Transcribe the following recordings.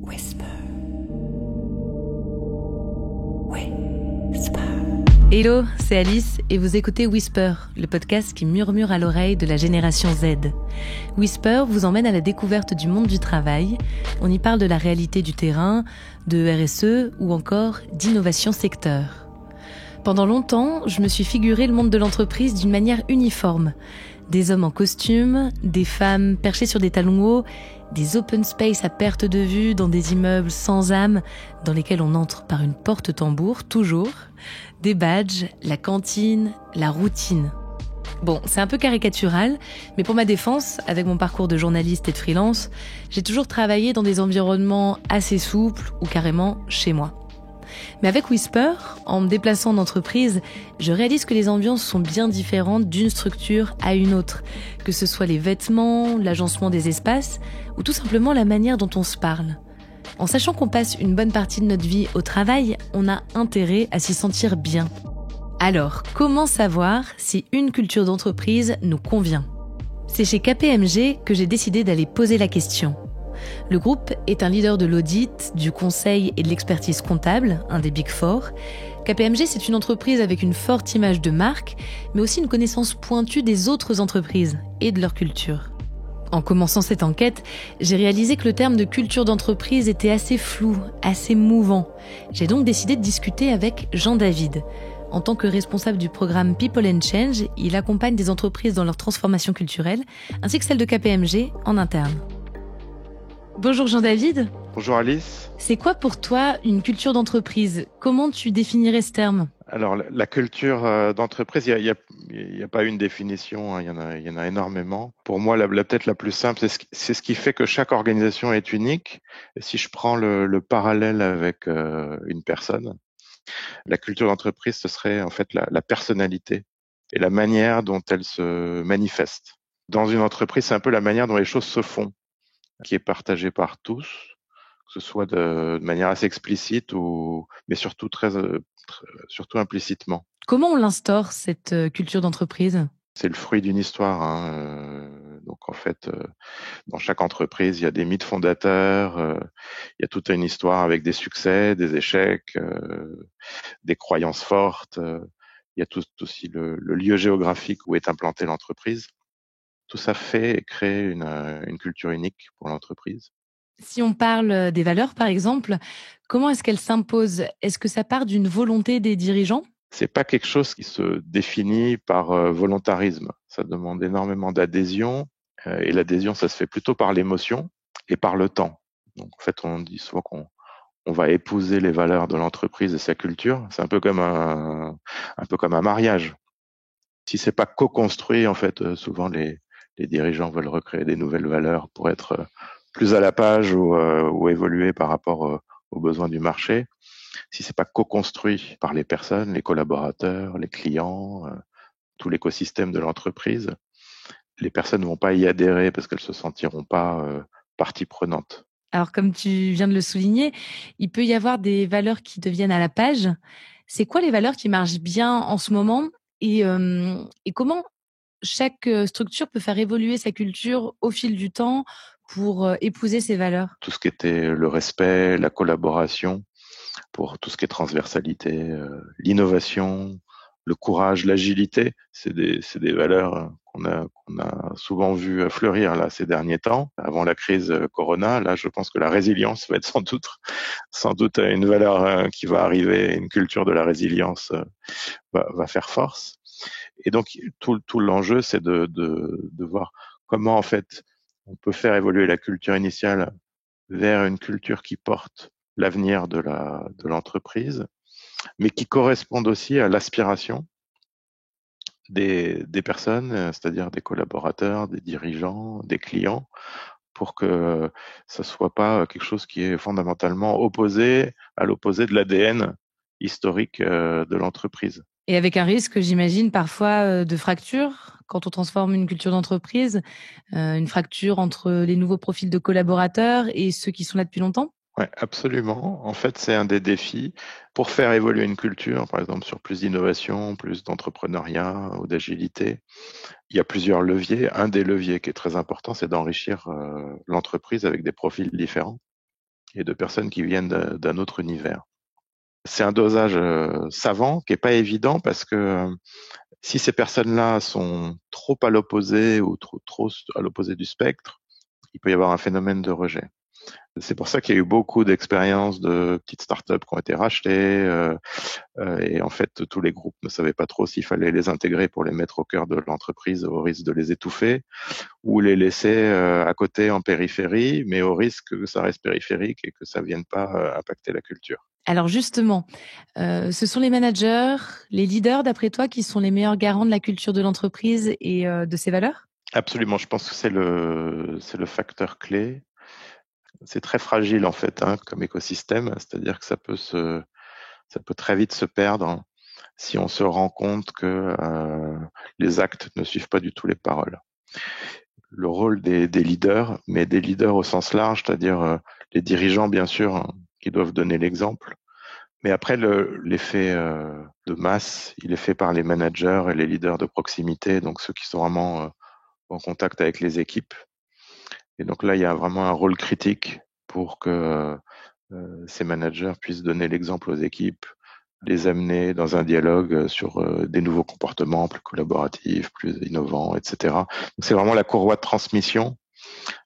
Whisper. Whisper. Hello, c'est Alice et vous écoutez Whisper, le podcast qui murmure à l'oreille de la génération Z. Whisper vous emmène à la découverte du monde du travail. On y parle de la réalité du terrain, de RSE ou encore d'innovation secteur. Pendant longtemps, je me suis figuré le monde de l'entreprise d'une manière uniforme. Des hommes en costume, des femmes perchées sur des talons hauts, des open space à perte de vue dans des immeubles sans âme dans lesquels on entre par une porte tambour, toujours, des badges, la cantine, la routine. Bon, c'est un peu caricatural, mais pour ma défense, avec mon parcours de journaliste et de freelance, j'ai toujours travaillé dans des environnements assez souples ou carrément chez moi. Mais avec Whisper, en me déplaçant en entreprise, je réalise que les ambiances sont bien différentes d'une structure à une autre, que ce soit les vêtements, l'agencement des espaces ou tout simplement la manière dont on se parle. En sachant qu'on passe une bonne partie de notre vie au travail, on a intérêt à s'y sentir bien. Alors, comment savoir si une culture d'entreprise nous convient ? C'est chez KPMG que j'ai décidé d'aller poser la question. Le groupe est un leader de l'audit, du conseil et de l'expertise comptable, un des Big Four. KPMG, c'est une entreprise avec une forte image de marque, mais aussi une connaissance pointue des autres entreprises et de leur culture. En commençant cette enquête, j'ai réalisé que le terme de culture d'entreprise était assez flou, assez mouvant. J'ai donc décidé de discuter avec Jean David. En tant que responsable du programme People and Change, il accompagne des entreprises dans leur transformation culturelle, ainsi que celle de KPMG en interne. Bonjour Jean-David. Bonjour Alice. C'est quoi pour toi une culture d'entreprise ? Comment tu définirais ce terme ? Alors la culture d'entreprise, il y a pas une définition, hein, il y en a énormément. Pour moi, peut-être la plus simple, c'est ce qui fait que chaque organisation est unique. Et si je prends le parallèle avec une personne, la culture d'entreprise, ce serait en fait la personnalité et la manière dont elle se manifeste. Dans une entreprise, c'est un peu la manière dont les choses se font, qui est partagée par tous, que ce soit de manière assez explicite mais surtout surtout implicitement. Comment on l'instaure, cette culture d'entreprise ? C'est le fruit d'une histoire, hein. Donc en fait, dans chaque entreprise, il y a des mythes fondateurs, il y a toute une histoire avec des succès, des échecs, des croyances fortes. Il y a tout aussi le lieu géographique où est implantée l'entreprise. Tout ça fait et crée une culture unique pour l'entreprise. Si on parle des valeurs, par exemple, comment est-ce qu'elles s'imposent ? Est-ce que ça part d'une volonté des dirigeants ? C'est pas quelque chose qui se définit par volontarisme. Ça demande énormément d'adhésion et l'adhésion, ça se fait plutôt par l'émotion et par le temps. Donc en fait, on dit souvent qu'on va épouser les valeurs de l'entreprise et sa culture. C'est un peu comme un mariage. Si c'est pas co-construit, en fait, souvent les dirigeants veulent recréer des nouvelles valeurs pour être plus à la page ou évoluer par rapport aux besoins du marché. Si c'est pas co-construit par les personnes, les collaborateurs, les clients, tout l'écosystème de l'entreprise, les personnes ne vont pas y adhérer parce qu'elles se sentiront pas partie prenante. Alors, comme tu viens de le souligner, il peut y avoir des valeurs qui deviennent à la page. C'est quoi les valeurs qui marchent bien en ce moment et comment chaque structure peut faire évoluer sa culture au fil du temps pour épouser ces valeurs ? Tout ce qui était le respect, la collaboration, pour tout ce qui est transversalité, l'innovation, le courage, l'agilité, c'est des valeurs qu'on a souvent vu fleurir là ces derniers temps. Avant la crise Corona, là, je pense que la résilience va être sans doute une valeur qui va arriver, une culture de la résilience va faire force. Et donc tout l'enjeu, c'est de voir comment en fait on peut faire évoluer la culture initiale vers une culture qui porte l'avenir de l'entreprise, mais qui corresponde aussi à l'aspiration des personnes, c'est-à-dire des collaborateurs, des dirigeants, des clients, pour que ça soit pas quelque chose qui est fondamentalement à l'opposé de l'ADN historique de l'entreprise. Et avec un risque, j'imagine, parfois de fracture quand on transforme une culture d'entreprise, une fracture entre les nouveaux profils de collaborateurs et ceux qui sont là depuis longtemps ? Ouais, absolument. En fait, c'est un des défis pour faire évoluer une culture, par exemple sur plus d'innovation, plus d'entrepreneuriat ou d'agilité. Il y a plusieurs leviers. Un des leviers qui est très important, c'est d'enrichir l'entreprise avec des profils différents. et de personnes qui viennent d'un autre univers. C'est un dosage savant qui est pas évident parce que si ces personnes-là sont trop à l'opposé ou trop à l'opposé du spectre, il peut y avoir un phénomène de rejet. C'est pour ça qu'il y a eu beaucoup d'expériences de petites startups qui ont été rachetées et en fait tous les groupes ne savaient pas trop s'il fallait les intégrer pour les mettre au cœur de l'entreprise au risque de les étouffer ou les laisser à côté en périphérie, mais au risque que ça reste périphérique et que ça vienne pas impacter la culture. Alors justement, ce sont les managers, les leaders, d'après toi, qui sont les meilleurs garants de la culture de l'entreprise et de ses valeurs? Absolument, je pense que c'est le facteur clé. C'est très fragile en fait comme écosystème, c'est-à-dire que ça peut très vite se perdre si on se rend compte que les actes ne suivent pas du tout les paroles. Le rôle des leaders, mais des leaders au sens large, c'est-à-dire les dirigeants bien sûr, qui doivent donner l'exemple. Mais après, l'effet de masse, il est fait par les managers et les leaders de proximité, donc ceux qui sont vraiment en contact avec les équipes. Et donc là, il y a vraiment un rôle critique pour que ces managers puissent donner l'exemple aux équipes, les amener dans un dialogue sur des nouveaux comportements plus collaboratifs, plus innovants, etc. Donc c'est vraiment la courroie de transmission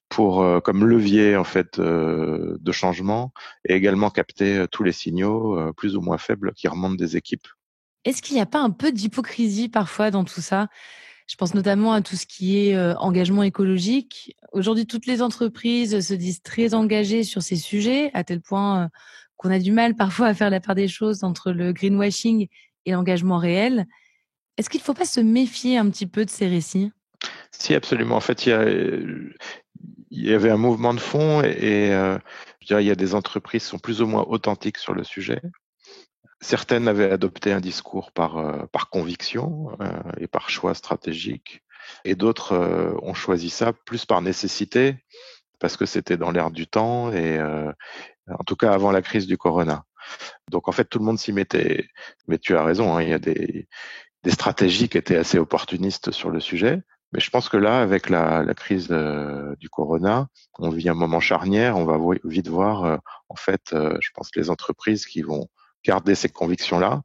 pour comme levier en fait de changement et également capter tous les signaux plus ou moins faibles qui remontent des équipes. Est-ce qu'il n'y a pas un peu d'hypocrisie parfois dans tout ça? Je pense notamment à tout ce qui est engagement écologique. Aujourd'hui, toutes les entreprises se disent très engagées sur ces sujets, à tel point qu'on a du mal parfois à faire la part des choses entre le greenwashing et l'engagement réel. Est-ce qu'il ne faut pas se méfier un petit peu de ces récits? Si absolument. En fait, il y avait un mouvement de fond et je dirais il y a des entreprises qui sont plus ou moins authentiques sur le sujet. Certaines avaient adopté un discours par conviction et par choix stratégique, et d'autres ont choisi ça plus par nécessité parce que c'était dans l'air du temps et en tout cas avant la crise du corona. Donc en fait tout le monde s'y mettait. Mais tu as raison, il y a des stratégies qui étaient assez opportunistes sur le sujet. Mais je pense que là, avec la crise du corona, on vit un moment charnière. On va vite voir, en fait, je pense les entreprises qui vont garder ces convictions-là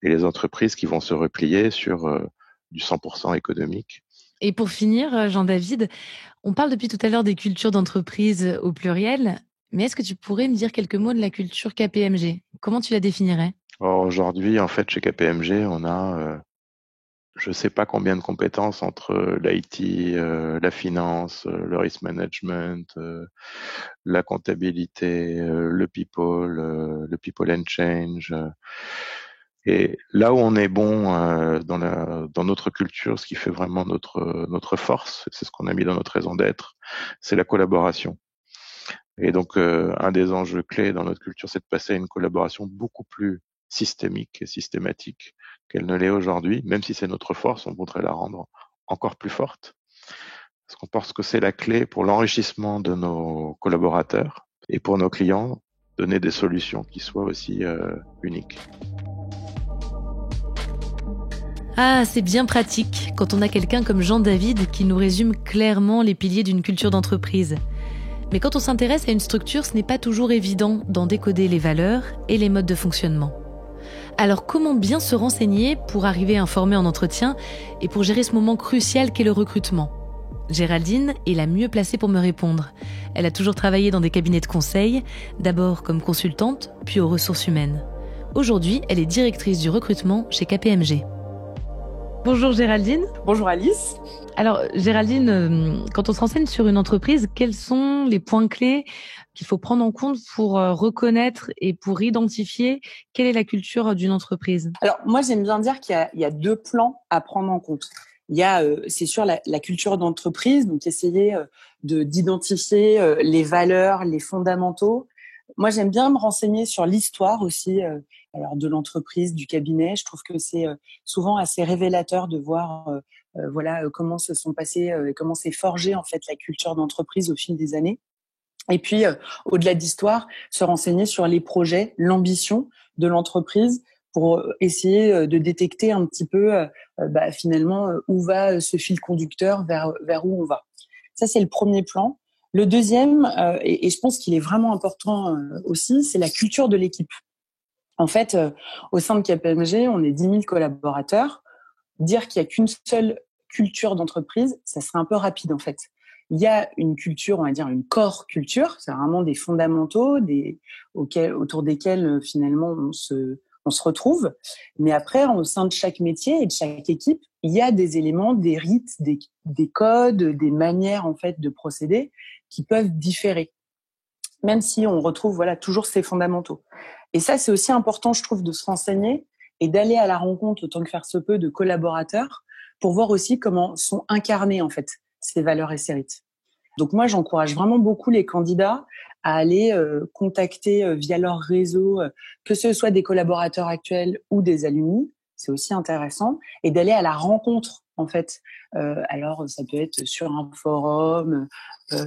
et les entreprises qui vont se replier sur du 100% économique. Et pour finir, Jean-David, on parle depuis tout à l'heure des cultures d'entreprise au pluriel, mais est-ce que tu pourrais me dire quelques mots de la culture KPMG? Comment tu la définirais? Or, aujourd'hui, en fait, chez KPMG, on a je sais pas combien de compétences entre l'IT, la finance, le risk management, la comptabilité, le people and change. Et là où on est bon dans notre culture, ce qui fait vraiment notre force, c'est ce qu'on a mis dans notre raison d'être, c'est la collaboration. Et donc un des enjeux clés dans notre culture, c'est de passer à une collaboration beaucoup plus systémique et systématique qu'elle ne l'est aujourd'hui. Même si c'est notre force, on voudrait la rendre encore plus forte, parce qu'on pense que c'est la clé pour l'enrichissement de nos collaborateurs et pour nos clients, donner des solutions qui soient aussi uniques. Ah, c'est bien pratique quand on a quelqu'un comme Jean-David qui nous résume clairement les piliers d'une culture d'entreprise. Mais quand on s'intéresse à une structure, ce n'est pas toujours évident d'en décoder les valeurs et les modes de fonctionnement. Alors comment bien se renseigner pour arriver informé en entretien et pour gérer ce moment crucial qu'est le recrutement? Géraldine est la mieux placée pour me répondre. Elle a toujours travaillé dans des cabinets de conseil, d'abord comme consultante, puis aux ressources humaines. Aujourd'hui, elle est directrice du recrutement chez KPMG. Bonjour Géraldine. Bonjour Alice. Alors Géraldine, quand on se renseigne sur une entreprise, quels sont les points clés qu'il faut prendre en compte pour reconnaître et pour identifier quelle est la culture d'une entreprise? Alors moi j'aime bien dire qu'il y a deux plans à prendre en compte. Il y a c'est sûr la culture d'entreprise, donc essayer d'identifier les valeurs, les fondamentaux. Moi j'aime bien me renseigner sur l'histoire aussi alors de l'entreprise, du cabinet. Je trouve que c'est souvent assez révélateur de voir comment se sont passées comment s'est forgée en fait la culture d'entreprise au fil des années. Et puis, au-delà d'histoire, se renseigner sur les projets, l'ambition de l'entreprise pour essayer de détecter un petit peu finalement où va ce fil conducteur vers où on va. Ça, c'est le premier plan. Le deuxième, et je pense qu'il est vraiment important aussi, c'est la culture de l'équipe. En fait, au sein de KPMG, on est 10 000 collaborateurs. Dire qu'il n'y a qu'une seule culture d'entreprise, ça serait un peu rapide en fait. Il y a une culture, on va dire une core culture, c'est vraiment des fondamentaux autour desquels finalement on se retrouve. Mais après, au sein de chaque métier et de chaque équipe, il y a des éléments, des rites, des codes, des manières en fait de procéder qui peuvent différer, même si on retrouve voilà toujours ces fondamentaux. Et ça, c'est aussi important, je trouve, de se renseigner et d'aller à la rencontre, autant que faire se peut, de collaborateurs pour voir aussi comment sont incarnées en fait ces valeurs et ces rites. Donc moi, j'encourage vraiment beaucoup les candidats à aller contacter via leur réseau, que ce soit des collaborateurs actuels ou des alumni, c'est aussi intéressant, et d'aller à la rencontre en fait. Alors ça peut être sur un forum,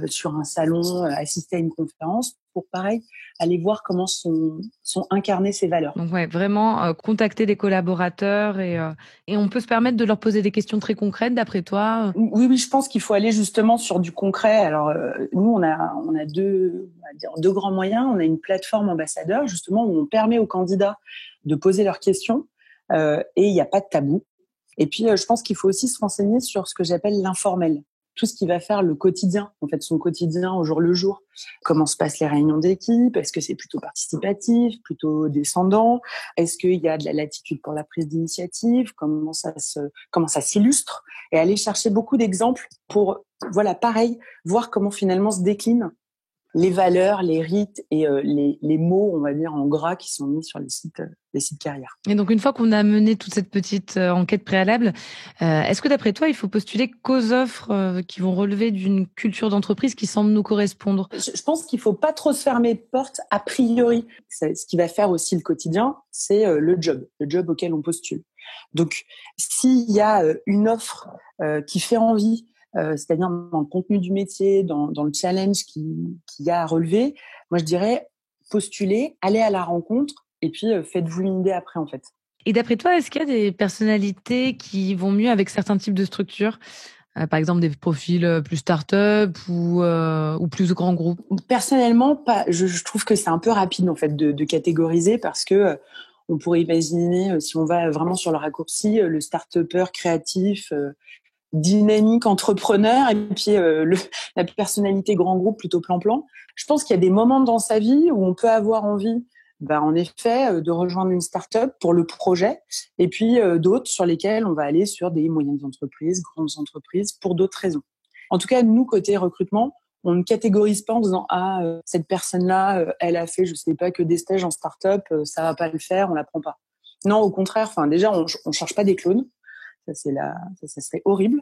sur un salon, assister à une conférence, pour pareil aller voir comment sont incarnées ces valeurs. Donc ouais, vraiment contacter des collaborateurs et on peut se permettre de leur poser des questions très concrètes d'après toi. Oui, je pense qu'il faut aller justement sur du concret. Alors nous, on a deux, on va dire, deux grands moyens. On a une plateforme ambassadeur justement où on permet aux candidats de poser leurs questions et il n'y a pas de tabou. Et puis je pense qu'il faut aussi se renseigner sur ce que j'appelle l'informel. Tout ce qui va faire le quotidien, en fait, son quotidien au jour le jour. Comment se passent les réunions d'équipe? Est-ce que c'est plutôt participatif, plutôt descendant? Est-ce qu'il y a de la latitude pour la prise d'initiative? Comment ça s'illustre? Et aller chercher beaucoup d'exemples pour, voilà, pareil, voir comment finalement se déclinent les valeurs, les rites et les mots, on va dire, en gras qui sont mis sur les sites carrières. Et donc, une fois qu'on a mené toute cette petite enquête préalable, est-ce que d'après toi, il faut postuler qu'aux offres qui vont relever d'une culture d'entreprise qui semble nous correspondre? Je pense qu'il faut pas trop se fermer de porte a priori. Ce qui va faire aussi le quotidien, c'est le job auquel on postule. Donc, s'il y a une offre qui fait envie, c'est-à-dire dans le contenu du métier, dans le challenge qu'il y a à relever, moi je dirais postuler, aller à la rencontre et puis faites-vous une idée après en fait. Et d'après toi, est-ce qu'il y a des personnalités qui vont mieux avec certains types de structures? Par exemple, des profils plus start-up ou plus grands groupes? Personnellement, pas. Je trouve que c'est un peu rapide en fait de catégoriser parce que on pourrait imaginer, si on va vraiment sur le raccourci, le start-upper créatif, dynamique, entrepreneur, et puis la personnalité grand groupe plutôt plan-plan. Je pense qu'il y a des moments dans sa vie où on peut avoir envie, en effet, de rejoindre une start-up pour le projet, et puis d'autres sur lesquels on va aller sur des moyennes entreprises, grandes entreprises, pour d'autres raisons. En tout cas, nous, côté recrutement, on ne catégorise pas en disant cette personne-là, elle a fait, je sais pas, que des stages en start-up, ça va pas le faire, on la prend pas. Non, au contraire. Enfin, déjà, on cherche pas des clones. Ça serait horrible.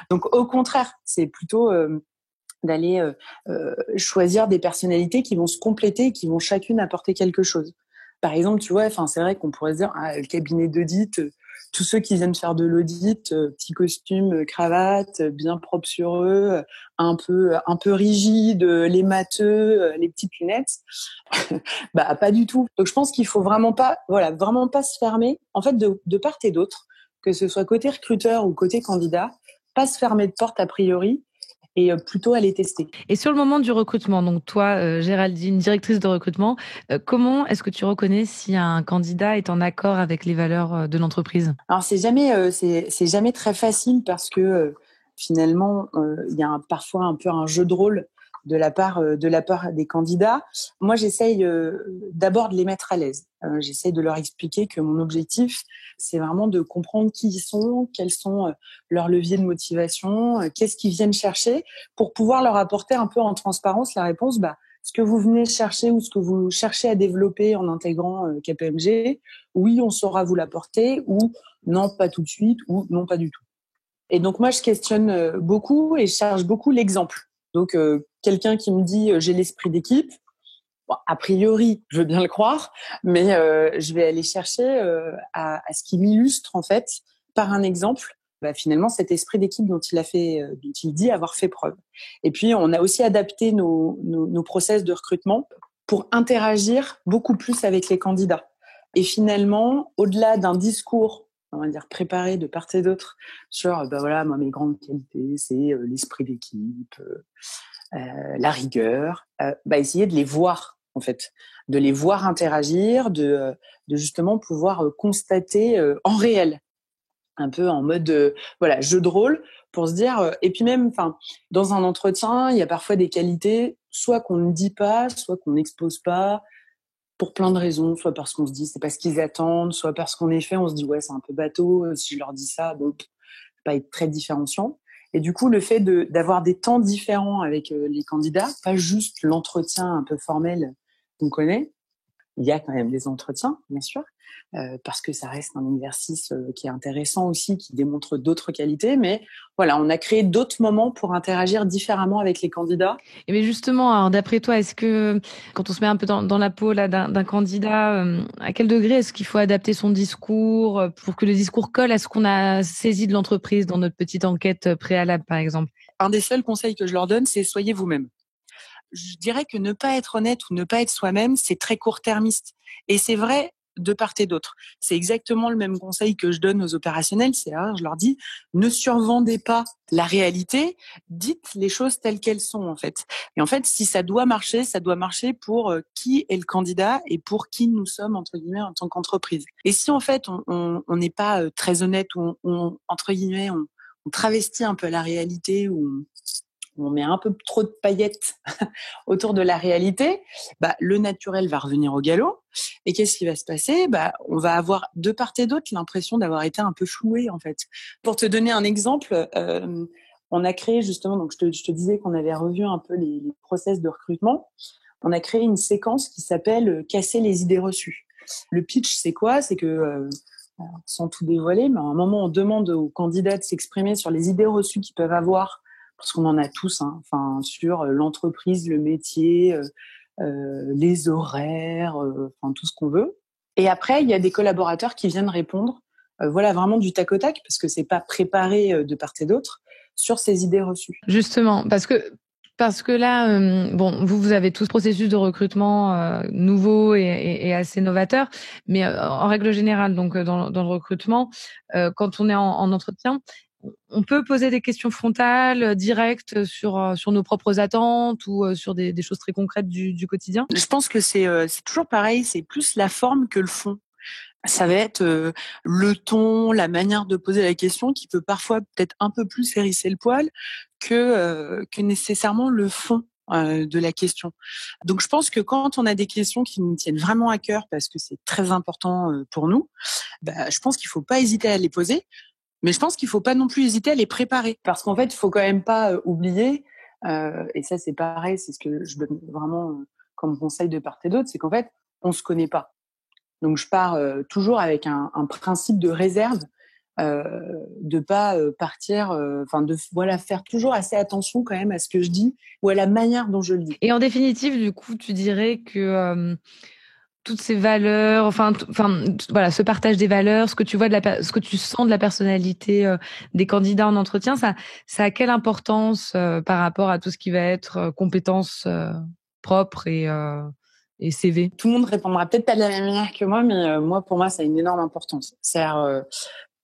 Donc, au contraire, c'est plutôt d'aller choisir des personnalités qui vont se compléter, qui vont chacune apporter quelque chose. Par exemple, tu vois, c'est vrai qu'on pourrait se dire, le cabinet d'audit, tous ceux qui viennent faire de l'audit, petit costume, cravate, bien propre sur eux, un peu rigide, les matheux, les petites lunettes. Pas du tout. Donc, je pense qu'il faut vraiment pas se fermer. En fait, de part et d'autre, que ce soit côté recruteur ou côté candidat, pas se fermer de porte a priori et plutôt aller tester. Et sur le moment du recrutement, donc toi, Géraldine, directrice de recrutement, comment est-ce que tu reconnais si un candidat est en accord avec les valeurs de l'entreprise? Alors c'est jamais très facile parce que finalement il y a parfois un peu un jeu de rôle de la part des candidats. Moi, j'essaye d'abord de les mettre à l'aise. J'essaye de leur expliquer que mon objectif, c'est vraiment de comprendre qui ils sont, quels sont leurs leviers de motivation, qu'est-ce qu'ils viennent chercher, pour pouvoir leur apporter un peu en transparence la réponse. Ce que vous venez chercher ou ce que vous cherchez à développer en intégrant KPMG, oui, on saura vous l'apporter, ou non, pas tout de suite, ou non, pas du tout. Et donc moi, je questionne beaucoup et je cherche beaucoup l'exemple. Donc, quelqu'un qui me dit j'ai l'esprit d'équipe, a priori, je veux bien le croire, mais je vais aller chercher à ce qui m'illustre en fait par un exemple, finalement cet esprit d'équipe dont il dit avoir fait preuve. Et puis, on a aussi adapté nos process de recrutement pour interagir beaucoup plus avec les candidats. Et finalement, au-delà d'un discours, on va dire préparé de part et d'autre sur moi mes grandes qualités, c'est l'esprit d'équipe, la rigueur, essayer de les voir en fait, de les voir interagir, de justement pouvoir constater en réel, un peu en mode jeu de rôle pour se dire et puis même dans un entretien, il y a parfois des qualités soit qu'on ne dit pas, soit qu'on n'expose pas pour plein de raisons, soit parce qu'on se dit c'est pas ce qu'ils attendent, soit parce qu'en effet on se dit ouais c'est un peu bateau si je leur dis ça, donc pas être très différenciant. Et du coup, le fait d'avoir des temps différents avec les candidats, pas juste l'entretien un peu formel qu'on connaît, il y a quand même des entretiens, bien sûr, parce que ça reste un exercice qui est intéressant aussi, qui démontre d'autres qualités. Mais voilà, on a créé d'autres moments pour interagir différemment avec les candidats. Et mais justement, alors, d'après toi, est-ce que quand on se met un peu dans la peau là d'un candidat, à quel degré est-ce qu'il faut adapter son discours pour que le discours colle à ce qu'on a saisi de l'entreprise dans notre petite enquête préalable, par exemple? Un des seuls conseils que je leur donne, c'est soyez vous-même. Je dirais que ne pas être honnête ou ne pas être soi-même, c'est très court-termiste. Et c'est vrai de part et d'autre. C'est exactement le même conseil que je donne aux opérationnels. Je leur dis, ne survendez pas la réalité, dites les choses telles qu'elles sont, en fait. Et en fait, si ça doit marcher pour qui est le candidat et pour qui nous sommes, entre guillemets, en tant qu'entreprise. Et si, en fait, on n'est pas très honnête ou entre guillemets, on travestit un peu la réalité ou on met un peu trop de paillettes autour de la réalité, le naturel va revenir au galop. Et qu'est-ce qui va se passer ? On va avoir de part et d'autre l'impression d'avoir été un peu floué, en fait. Pour te donner un exemple, on a créé justement, donc je te disais qu'on avait revu un peu les process de recrutement. On a créé une séquence qui s'appelle « Casser les idées reçues ». Le pitch, c'est quoi ? C'est que, sans tout dévoiler, mais à un moment, on demande aux candidats de s'exprimer sur les idées reçues qu'ils peuvent avoir, parce qu'on en a tous, sur l'entreprise, le métier, les horaires, tout ce qu'on veut. Et après, il y a des collaborateurs qui viennent répondre, vraiment du tac au tac, parce que c'est pas préparé de part et d'autre, sur ces idées reçues. Justement, parce que là, vous avez tout ce processus de recrutement nouveau et assez novateur, mais en règle générale, donc dans le recrutement, quand on est en entretien, on peut poser des questions frontales, directes sur nos propres attentes ou sur des choses très concrètes du quotidien. Je pense que c'est toujours pareil, c'est plus la forme que le fond. Ça va être le ton, la manière de poser la question qui peut parfois peut-être un peu plus hérisser le poil que nécessairement le fond de la question. Donc je pense que quand on a des questions qui nous tiennent vraiment à cœur parce que c'est très important pour nous, je pense qu'il faut pas hésiter à les poser. Mais je pense qu'il faut pas non plus hésiter à les préparer. Parce qu'en fait, il faut quand même pas oublier, et ça c'est pareil, c'est ce que je donne vraiment comme conseil de part et d'autre, c'est qu'en fait, on se connaît pas. Donc je pars toujours avec un principe de réserve, de pas partir, faire toujours assez attention quand même à ce que je dis ou à la manière dont je le dis. Et en définitive, du coup, tu dirais que toutes ces valeurs, ce partage des valeurs, ce que tu vois ce que tu sens de la personnalité des candidats en entretien, ça a quelle importance par rapport à tout ce qui va être compétences propres et CV? Tout le monde répondra peut-être pas de la même manière que moi, mais pour moi, ça a une énorme importance. C'est-à-dire,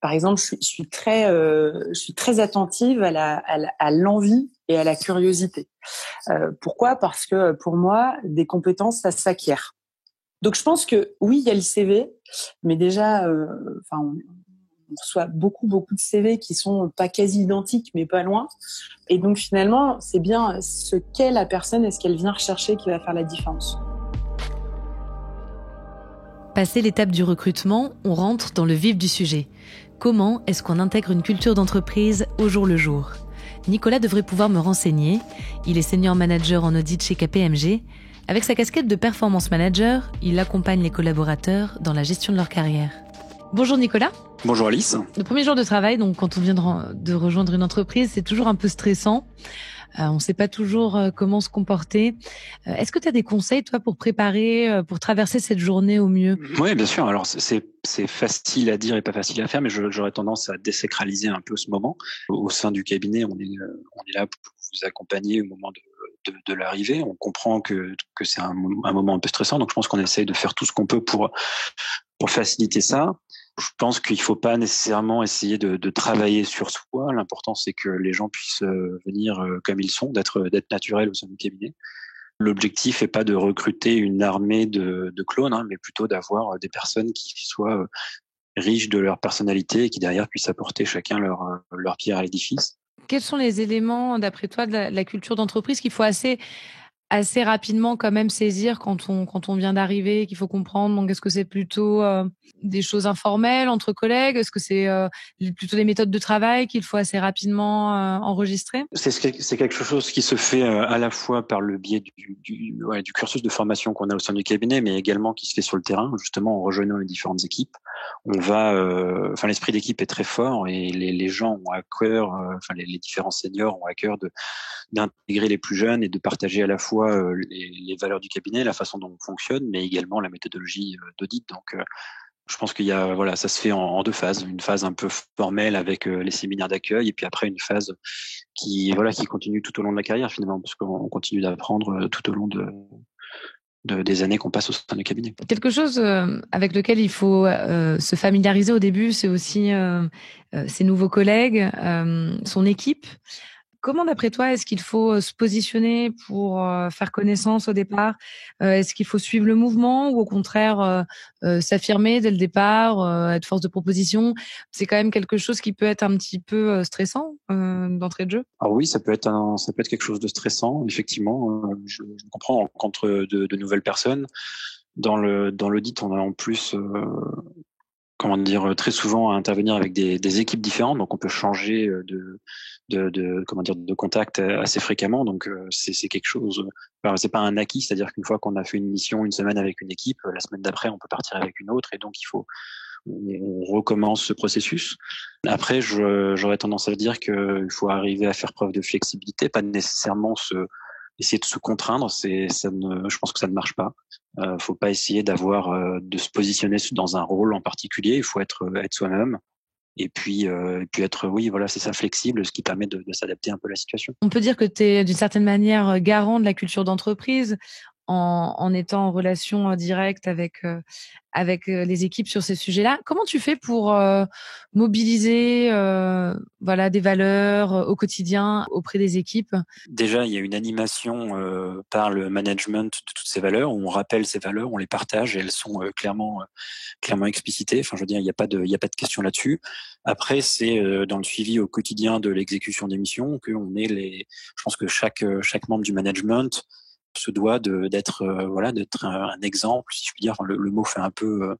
par exemple, je suis très attentive à l'envie et à la curiosité. Pourquoi ? Parce que pour moi, des compétences, ça s'acquiert. Donc je pense que oui, il y a le CV, mais déjà, on reçoit beaucoup de CV qui sont pas quasi identiques, mais pas loin. Et donc finalement, c'est bien ce qu'est la personne et ce qu'elle vient rechercher qui va faire la différence. Passé l'étape du recrutement, on rentre dans le vif du sujet. Comment est-ce qu'on intègre une culture d'entreprise au jour le jour ? Nicolas devrait pouvoir me renseigner. Il est senior manager en audit chez KPMG. Avec sa casquette de performance manager, il accompagne les collaborateurs dans la gestion de leur carrière. Bonjour Nicolas. Bonjour Alice. Le premier jour de travail, donc quand on vient de rejoindre une entreprise, c'est toujours un peu stressant. On ne sait pas toujours comment se comporter. Est-ce que tu as des conseils, toi, pour préparer, pour traverser cette journée au mieux ? Oui, bien sûr. Alors, c'est facile à dire et pas facile à faire, mais j'aurais tendance à désacraliser un peu ce moment. Au sein du cabinet, on est là pour vous accompagner au moment de l'arrivée. On comprend que c'est un moment un peu stressant, donc je pense qu'on essaye de faire tout ce qu'on peut pour faciliter ça. Je pense qu'il faut pas nécessairement essayer de travailler sur soi. L'important, c'est que les gens puissent venir comme ils sont, d'être naturels au sein du cabinet. L'objectif est pas de recruter une armée de clones, mais plutôt d'avoir des personnes qui soient riches de leur personnalité et qui derrière puissent apporter chacun leur pierre à l'édifice. Quels sont les éléments, d'après toi, de la culture d'entreprise qu'il faut assez rapidement quand même saisir quand on vient d'arriver, qu'il faut comprendre? Donc, est-ce que c'est plutôt des choses informelles entre collègues? Est-ce que c'est plutôt des méthodes de travail qu'il faut assez rapidement enregistrer? C'est quelque chose qui se fait à la fois par le biais du cursus de formation qu'on a au sein du cabinet, mais également qui se fait sur le terrain, justement en rejoignant les différentes équipes. L'esprit d'équipe est très fort et les gens ont à cœur, les différents seniors ont à cœur d'intégrer les plus jeunes et de partager à la fois les valeurs du cabinet, la façon dont on fonctionne, mais également la méthodologie d'audit. Donc, je pense ça se fait en deux phases. Une phase un peu formelle avec les séminaires d'accueil, et puis après une phase qui continue tout au long de la carrière finalement, parce qu'on continue d'apprendre tout au long des années qu'on passe au sein du cabinet. Quelque chose avec lequel il faut se familiariser au début, c'est aussi ses nouveaux collègues, son équipe. Comment, d'après toi, est-ce qu'il faut se positionner pour faire connaissance au départ? Est-ce qu'il faut suivre le mouvement ou au contraire s'affirmer dès le départ, être force de proposition? C'est quand même quelque chose qui peut être un petit peu stressant d'entrée de jeu. Alors oui, ça peut être quelque chose de stressant, effectivement. Je comprends, on rencontre de nouvelles personnes. Dans l'audit, on a en plus très souvent à intervenir avec des équipes différentes, donc on peut changer de contact assez fréquemment. Donc c'est quelque chose. Alors, c'est pas un acquis, c'est-à-dire qu'une fois qu'on a fait une mission une semaine avec une équipe, la semaine d'après on peut partir avec une autre, et donc on recommence ce processus. Après, j'aurais tendance à dire qu'il faut arriver à faire preuve de flexibilité, pas nécessairement essayer de se contraindre. Je pense que ça ne marche pas. Faut pas essayer de se positionner dans un rôle en particulier. Il faut être soi-même. Et puis être, c'est ça, flexible, ce qui permet de s'adapter un peu à la situation. On peut dire que tu es d'une certaine manière garant de la culture d'entreprise en étant en relation directe avec les équipes sur ces sujets-là. Comment tu fais pour mobiliser des valeurs au quotidien auprès des équipes? Déjà, il y a une animation par le management de toutes ces valeurs, où on rappelle ces valeurs, on les partage, et elles sont clairement explicitées. Enfin, je veux dire, il n'y a pas de question là-dessus. Après, c'est dans le suivi au quotidien de l'exécution des missions je pense que chaque membre du management se doit d'être un exemple, si je puis dire. Enfin, le mot fait un peu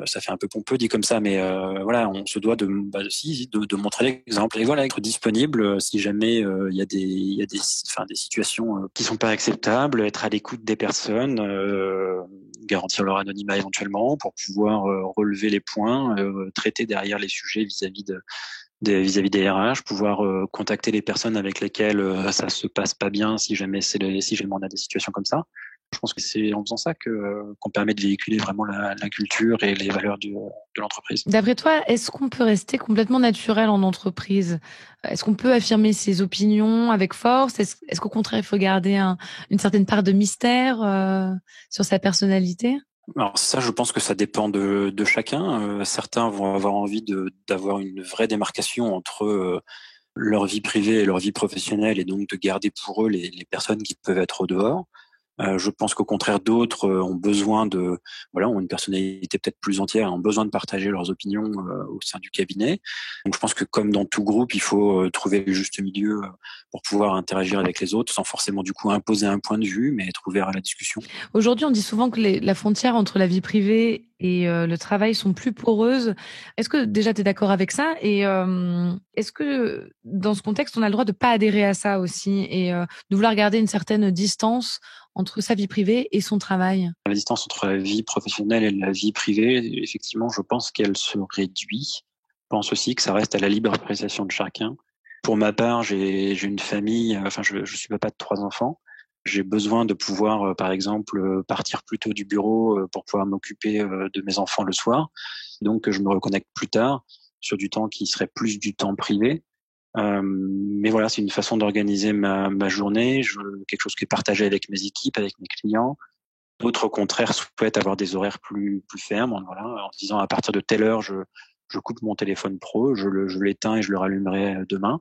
ça fait un peu pompeux dit comme ça, mais on se doit de montrer l'exemple et être disponible si jamais il y a des situations qui sont pas acceptables, être à l'écoute des personnes, garantir leur anonymat éventuellement pour pouvoir relever les points, traiter derrière les sujets vis-à-vis des RH, pouvoir contacter les personnes avec lesquelles ça se passe pas bien si jamais on a des situations comme ça. Je pense que c'est en faisant ça qu'on permet de véhiculer vraiment la culture et les valeurs de l'entreprise. D'après toi, est-ce qu'on peut rester complètement naturel en entreprise? Est-ce qu'on peut affirmer ses opinions avec force? Est-ce qu'au contraire, il faut garder une certaine part de mystère sur sa personnalité? Alors ça, je pense que ça dépend de chacun. Certains vont avoir envie d'avoir une vraie démarcation entre leur vie privée et leur vie professionnelle, et donc de garder pour eux les personnes qui peuvent être au dehors. Je pense qu'au contraire, d'autres ont besoin ont une personnalité peut-être plus entière, ont besoin de partager leurs opinions au sein du cabinet. Donc je pense que comme dans tout groupe, il faut trouver le juste milieu pour pouvoir interagir avec les autres sans forcément du coup imposer un point de vue, mais être ouvert à la discussion. Aujourd'hui, on dit souvent que la frontière entre la vie privée et le travail sont plus poreuses. Est-ce que déjà tu es d'accord avec ça? Et est-ce que dans ce contexte, on a le droit de pas adhérer à ça aussi et de vouloir garder une certaine distance entre sa vie privée et son travail? La distance entre la vie professionnelle et la vie privée, effectivement, je pense qu'elle se réduit. Je pense aussi que ça reste à la libre appréciation de chacun. Pour ma part, j'ai une famille, je suis papa de 3 enfants. J'ai besoin de pouvoir, par exemple, partir plus tôt du bureau pour pouvoir m'occuper de mes enfants le soir. Donc, je me reconnecte plus tard sur du temps qui serait plus du temps privé. Mais voilà, c'est une façon d'organiser ma journée, quelque chose qui est partagé avec mes équipes, avec mes clients. D'autres, au contraire, souhaitent avoir des horaires plus fermes, voilà, en se disant à partir de telle heure, je coupe mon téléphone pro, je l'éteins et je le rallumerai demain.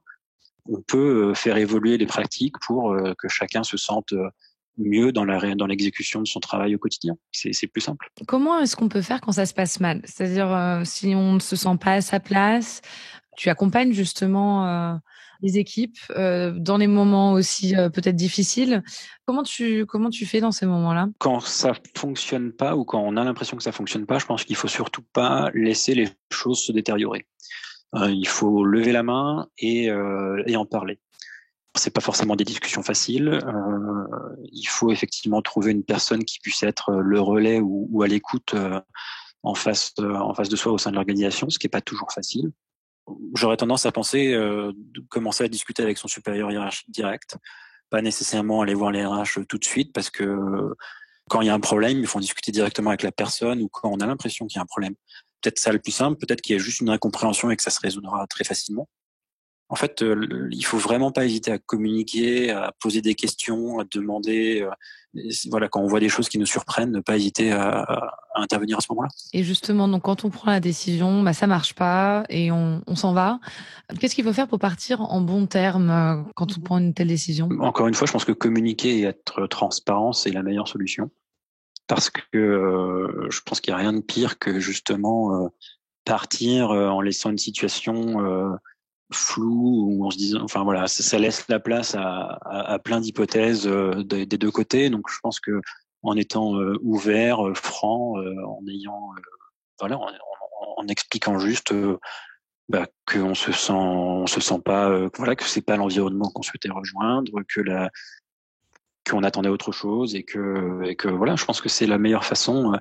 On peut faire évoluer les pratiques pour que chacun se sente mieux dans l'exécution de son travail au quotidien. C'est plus simple. Comment est-ce qu'on peut faire quand ça se passe mal? C'est-à-dire, si on ne se sent pas à sa place, tu accompagnes justement les équipes dans les moments aussi peut-être difficiles. Comment tu fais dans ces moments-là? Quand ça fonctionne pas ou quand on a l'impression que ça fonctionne pas, je pense qu'il faut surtout pas laisser les choses se détériorer. Il faut lever la main et en parler. C'est pas forcément des discussions faciles. Il faut effectivement trouver une personne qui puisse être le relais ou à l'écoute en face de soi au sein de l'organisation, ce qui est pas toujours facile. J'aurais tendance à penser de commencer à discuter avec son supérieur hiérarchique direct, pas nécessairement aller voir les RH tout de suite, parce que quand il y a un problème, il faut en discuter directement avec la personne, ou quand on a l'impression qu'il y a un problème. Peut-être ça le plus simple, peut-être qu'il y a juste une incompréhension et que ça se résoudra très facilement. En fait, il faut vraiment pas hésiter à communiquer, à poser des questions, à demander. Voilà, quand on voit des choses qui nous surprennent, ne pas hésiter à intervenir à ce moment-là. Et justement, donc quand on prend la décision, ça marche pas et on s'en va. Qu'est-ce qu'il faut faire pour partir en bons termes quand on prend une telle décision? Encore une fois, je pense que communiquer et être transparent, c'est la meilleure solution. Parce que je pense qu'il n'y a rien de pire que justement partir en laissant une situation flou, où on se dit, enfin voilà, ça laisse la place à plein d'hypothèses des deux côtés. Donc je pense que en étant ouvert, franc, en ayant voilà, en expliquant juste qu'on se sent pas, voilà, que c'est pas l'environnement qu'on souhaitait rejoindre, qu'on attendait autre chose et que voilà, je pense que c'est la meilleure façon.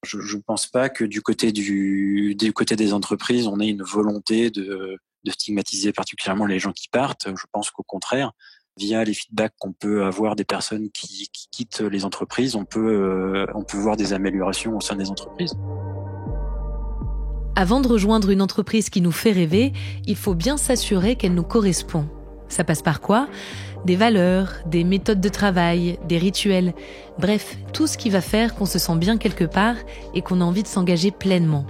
Je pense pas que du côté des entreprises, on ait une volonté de stigmatiser particulièrement les gens qui partent. Je pense qu'au contraire, via les feedbacks qu'on peut avoir des personnes qui quittent les entreprises, on peut voir des améliorations au sein des entreprises. Avant de rejoindre une entreprise qui nous fait rêver, il faut bien s'assurer qu'elle nous correspond. Ça passe par quoi ? Des valeurs, des méthodes de travail, des rituels, bref, tout ce qui va faire qu'on se sent bien quelque part et qu'on a envie de s'engager pleinement.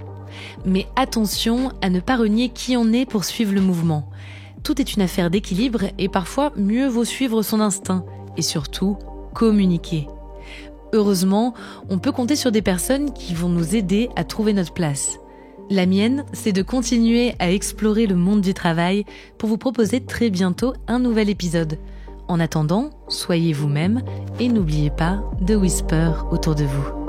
Mais attention à ne pas renier qui on est pour suivre le mouvement. Tout est une affaire d'équilibre et parfois mieux vaut suivre son instinct et surtout communiquer. Heureusement, on peut compter sur des personnes qui vont nous aider à trouver notre place. La mienne, c'est de continuer à explorer le monde du travail pour vous proposer très bientôt un nouvel épisode. En attendant, soyez vous-même et n'oubliez pas de whisper autour de vous.